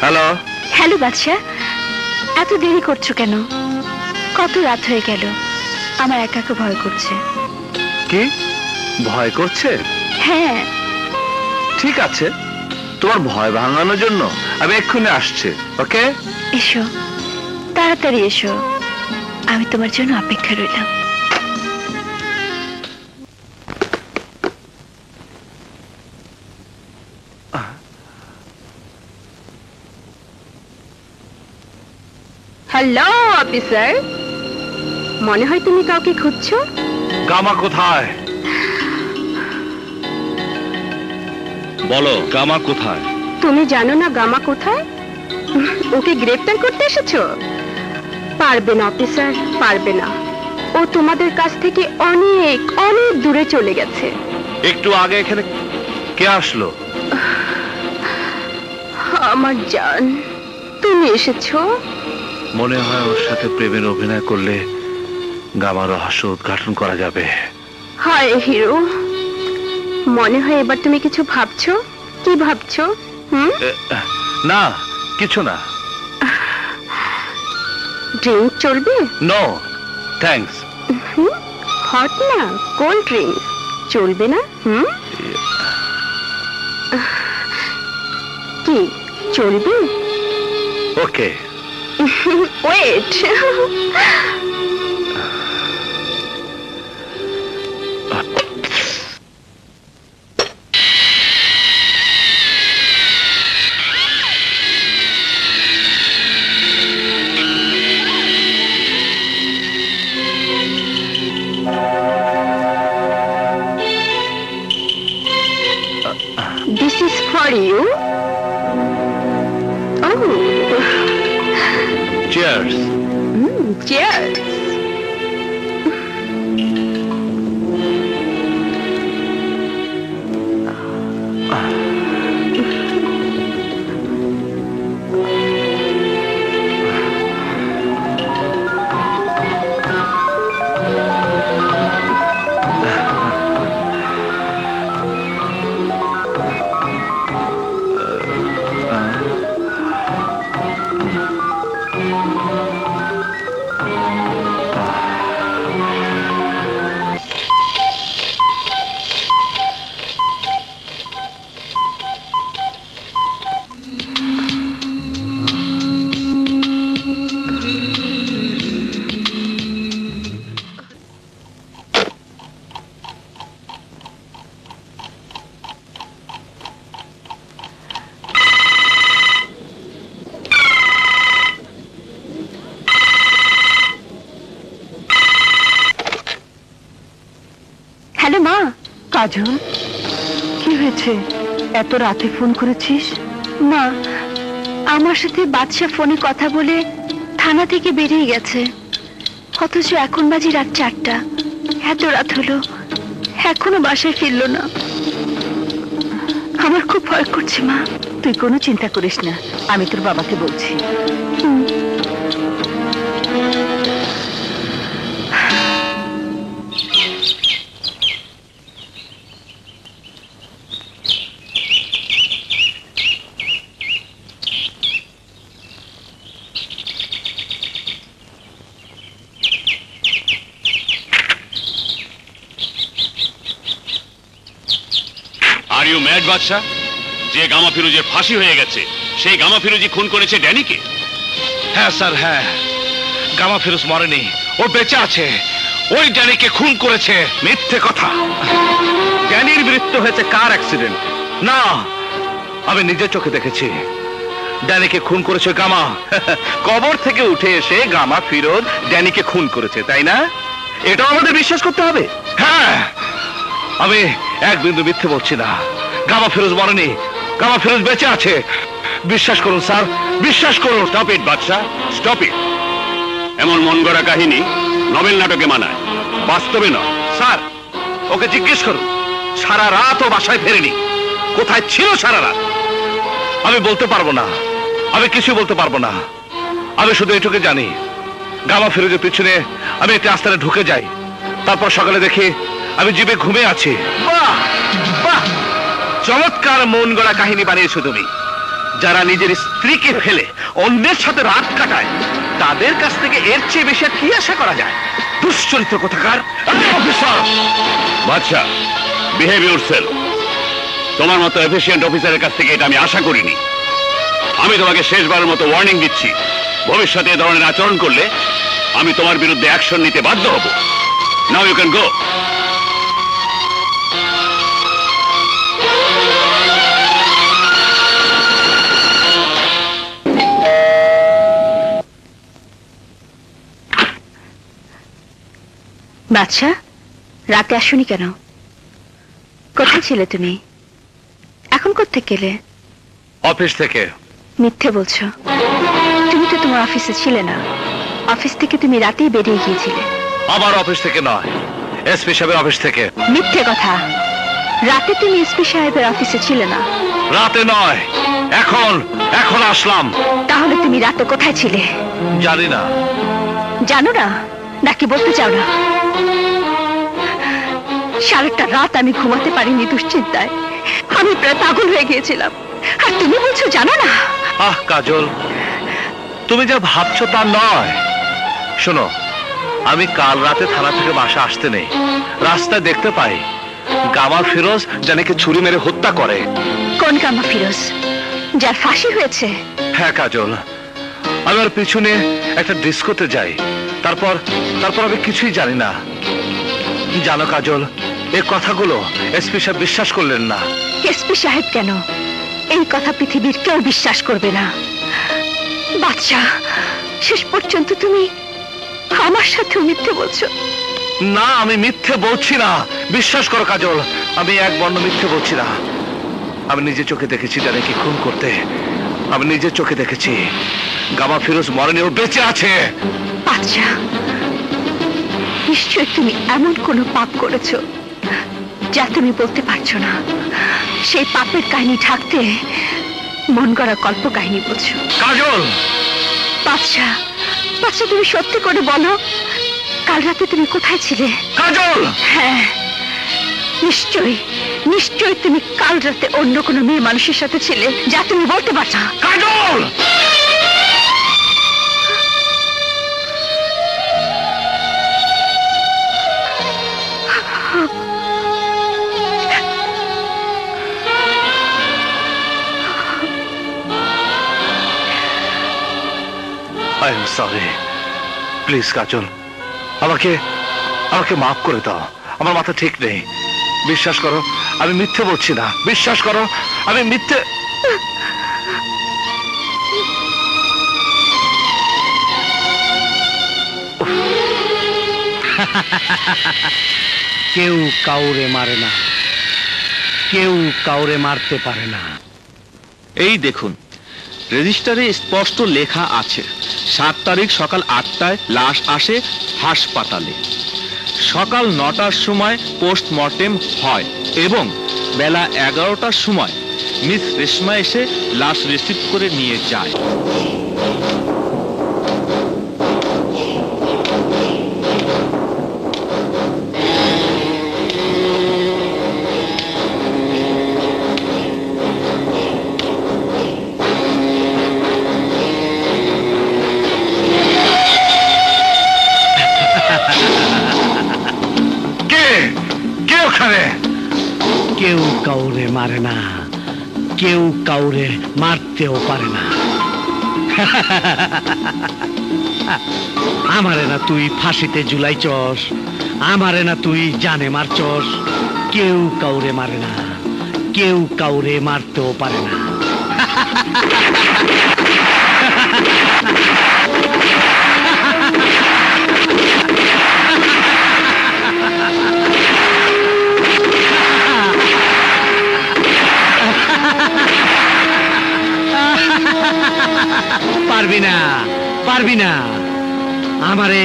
Hello hello বাদশা, এত দেরি করছো কেন? কত রাত হয়ে গেল, আমার একা একা ভয় করছে। কি ভয় করছে? হ্যাঁ। ঠিক আছে, তোমার ভয় ভাঙানোর জন্য আমি এক্ষুনি আসছি। ওকে, এসো, তাড়াতাড়ি এসো, আমি তোমার জন্য অপেক্ষা রইলাম। হ্যালো অফিসার, মনে হয় তুমি কাউকে খুঁজছো। গামা কোথায়? বলো, গামা কোথায়? তুমি জানো না গামা কোথায়? ওকে গ্রেফতার করতে এসেছো? পারবে না অফিসার, পারবে না। ও তোমাদের কাছ থেকে অনেক অনেক দূরে চলে গেছে। একটু আগে এখানে কে আসলো? আমার জান, তুমি এসেছো। মনে হয় ওর সাথে প্রেমের অভিনয় করলে গামা রহস্য উদ্ঘাটন করা যাবে। হায় হিরো, মনে হয় এবার তুমি কিছু ভাবছো। কি ভাবছো? না, কিছু না। ড্রিঙ্ক চলবে? No thanks. হট না, কোল্ড ড্রিঙ্ক চলবে না? কি চলবে? Okay, wait. This is for you. Oh. Cheers. Cheers. Hello মা। কাজল, কি হয়েছে? এত রাতে ফোন করেছিস? মা, আমার সাথে বাদশা ফোনে কথা বলে থানা থেকে বেরিয়ে গেছে, অথচ এখন বাজে রাত 4টা। এত রাত হলো, এখনো বাসায় ফিরলো না। আমার খুব ভয় করছে মা। তুই কোনো চিন্তা করিস না, আমি তোর বাবাকে বলছি। আর ইউ ম্যাড বাদশা? যে গামা ফিরোজের ফাঁসি হয়ে গেছে, সেই গামা ফিরোজি খুন করেছে ড্যানিকে। হ্যাঁ স্যার, হ্যাঁ, গামা ফিরোজ মরেনি, ও বেঁচে আছে। ওই ড্যানিকে খুন করেছে। মিথ্যে কথা। ড্যানির মৃত্যু হয়েছে কার অ্যাক্সিডেন্ট? না, আমি নিজের চোখে দেখেছি। ড্যানিকে খুন করেছে গামা। কবর থেকে উঠে এসে গামা ফিরোজ ড্যানিকে খুন করেছে, তাই না? এটাও আমাদের বিশ্বাস করতে হবে। হ্যাঁ, আমি এক বিন্দু মিথ্যে বলছি না। গামা ফিরোজ মরেনি, গামা ফিরোজ বেঁচে আছে। বিশ্বাস করুন স্যার, বিশ্বাস করুন। Stop it Badsha, stop it. এমন মন গড়া কাহিনী নভেল নাটকে মানায়, বাস্তবে নয়। স্যার, ওকে জিজ্ঞেস করুন, সারা রাত ও বাসায় ফেরেনি। কোথায় ছিল সারা রাত? আমি বলতে পারবো না, আমি কিছু বলতে পারবো না। আমি শুধু এটুকু জানি, গামা ফিরোজের পিছনে আমি একটি আস্তানে ঢুকে যাই, তারপর সকালে দেখি আমি জীবে ঘুমিয়ে আছি। বাহ বাহ, চমৎকার মন গড়া কাহিনী বানিয়েছো তুমি। যারা নিজের স্ত্রীকে ফেলে অন্যের সাথে রাত কাটায় তাদের কাছ থেকে এর চেয়ে বেশি আর কি আশা করা যায়? দুশ্চরিত্র কোথাকার! অফিসার! বাদশা, বিহেভ ইউরসেলফ। তোমার মতো এফিশিয়েন্ট অফিসারের কাছ থেকে এটা আমি আশা করিনি। আমি তোমাকে শেষবারের মতো ওয়ার্নিং দিচ্ছি, ভবিষ্যতে এ ধরনের আচরণ করলে আমি তোমার বিরুদ্ধে অ্যাকশন নিতে বাধ্য হব। Now you can go. বাদশা, রাতে আসোনি কেন? কোথায় ছিলে তুমি? এখন কোত্থেকে গেলে? অফিস থেকে। মিথ্যে বলছো। তুমি তো তোমার অফিসে ছিলে না। অফিস থেকে তুমি রাতেই বেরিয়ে গিয়েছিলে। আমার অফিস থেকে নয়, এসপি সাহেবের অফিস থেকে। মিথ্যে কথা। রাতে তুমি এসপি সাহেবের অফিসে ছিলে না। রাতে নয়, এখন এখন আসলাম। তাহলে তুমি রাতে কোথায় ছিলে? জানি না। জানো না নাকি বলতে চাও না? সারাটা রাত আমি ঘুমাতে পারিনি দুশ্চিন্তায়। আমি প্রায় পাগল হয়ে গিয়েছিলাম। আর তুমি বলছো জানো না? আহ কাজল, তুমি যা ভাবছো তা নয়। শোনো, আমি কাল রাতে থানা থেকে বাসা আসতে নেই, রাস্তায় দেখতে পাই গামা ফিরোজ জানিকে ছুরি মেরে হত্যা করে। কোন গামা ফিরোজ? যার ফাঁসি হয়েছে? হ্যাঁ কাজল, আমি ওর পিছনে একটা ডিস্কোতে যাই, তারপর তারপর আমি কিছুই জানি না। জানো কাজল, এই কথাগুলো এসপি সাহেব বিশ্বাস করলেন না। এসপি সাহেব কেন? এই কথা পৃথিবীর কেউ বিশ্বাস করবে না। বাদশা, শেষ পর্যন্ত তুমি আমার সাথে মিথ্যে বলছো। না, আমি মিথ্যে বলছি না, বিশ্বাস করো কাজল, আমি এক বর্ণ মিথ্যে বলছি না। আমি নিজের চোখে দেখেছি জানিকে খুন করতে। আমি নিজের চোখে দেখেছি গামা ফিরোজ মরেনি, ও বেঁচে আছে। বাদশা, নিশ্চয় তুমি এমন কোনো পাপ করেছো যা তুমি বলতে পারছো না। সেই পাপের কাহিনী ঢাকতে মন গড়া কল্প কাহিনী বলছো। কাজল! বাদশা, বাদশা তুমি সত্যি করে বলো, কাল রাতে তুমি কোথায় ছিলে? কাজল! হ্যাঁ, নিশ্চয়ই নিশ্চয়ই তুমি কাল রাতে অন্য কোনো মেয়ে মানুষের সাথে ছিলে যা তুমি বলতে পারছো না। Kajal! I am sorry. Please Kajal, আমাকে আমাকে মাফ করে দাও। আমার মাথা ঠিক নেই, বিশ্বাস করো আমি মিথ্যে বলছি না। বিশ্বাস করো আমি মিথ্যে। কেউ কাউরে মারে না, কেউ কাউরে মারতে পারে না। এই দেখুন, রেজিস্টারে স্পষ্ট লেখা আছে 7 তারিখ সকাল 8টায় লাশ আসে হাসপাতালে। সকাল 9টার সময় পোস্টমর্টেম হয় এবং বেলা 11টার সময় মিস রেশমা এসে লাশ রিসিভ করে নিয়ে যায়। কেউ কাউরে মারে না, কেউ কাউরে মারতেও পারে না। আমারে না তুই ফাঁসিতে ঝুলাইছস, আমারে না তুই জানে মারছস। কেউ কাউরে মারে না, কেউ কাউরে মারতেও পারে না। পারবি না, পারবি না, আমারে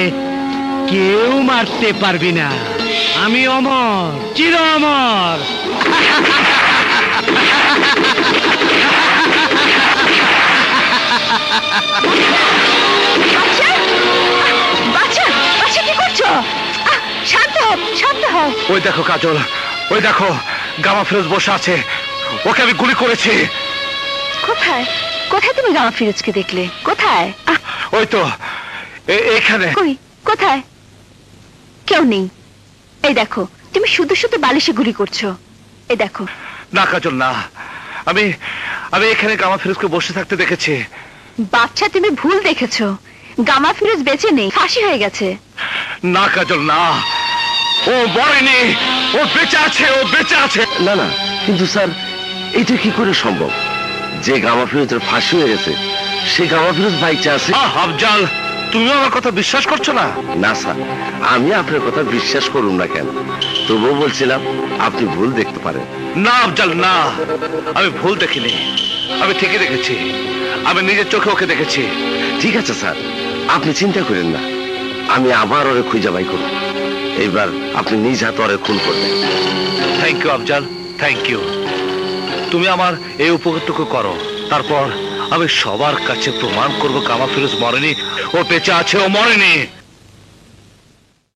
কেউ মারতে পারবি না। আমি অমর, চির অমর। কি করছো? শান্ত হও, শান্ত হও। ওই দেখো কাজল, ওই দেখো গামা ফিরোজ বসে আছে, ওকে আমি গুলি করেছি। কোথায় কোথায় তুমি গামা ফিরোজকে দেখলে? কোথায়? ওই তো এখানে। কই? কোথায়? কেউ নেই। এই দেখো, তুমি শুধু শুধু বালিশে গুলি করছো। এই দেখো। না কাজল না, আমি আমি এখানে গামা ফিরোজকে বসে থাকতে দেখেছি। বাচ্চা, তুমি ভুল দেখেছো। গামা ফিরোজ বেঁচে নেই, ফাঁসি হয়ে গেছে। না কাজল না, ও মরেনি, ও বেঁচে আছে, ও বেঁচে আছে। না না, কিন্তু স্যার এটা কি করে সম্ভব? যে গামা ফিরোজের ফাঁসি হয়ে গেছে সে গামা ফিরোজ বাইচে আছে। আফজাল, তুমি আমার কথা বিশ্বাস করছো না? না স্যার, আমি আপনার কথা বিশ্বাস করুন না কেন, তবুও বলছিলাম আপনি ভুল দেখতে পারেন। না আফজাল না, আমি ভুল দেখিনি, আমি ঠিকই দেখেছি, আমি নিজের চোখে ওকে দেখেছি। ঠিক আছে স্যার, আপনি চিন্তা করেন না, আমি আবার ওরে খুঁজে বাই করব। এইবার আপনি নিজ হাতে ওরে খুন করবেন। Thank you Afzal, thank you. তুমি আমার এই উপকারটুকু করো, তারপর আমি সবার কাছে প্রমাণ করবো গামা ফিরোজ মরেনি, ও বেঁচে আছে, ও মরেনি।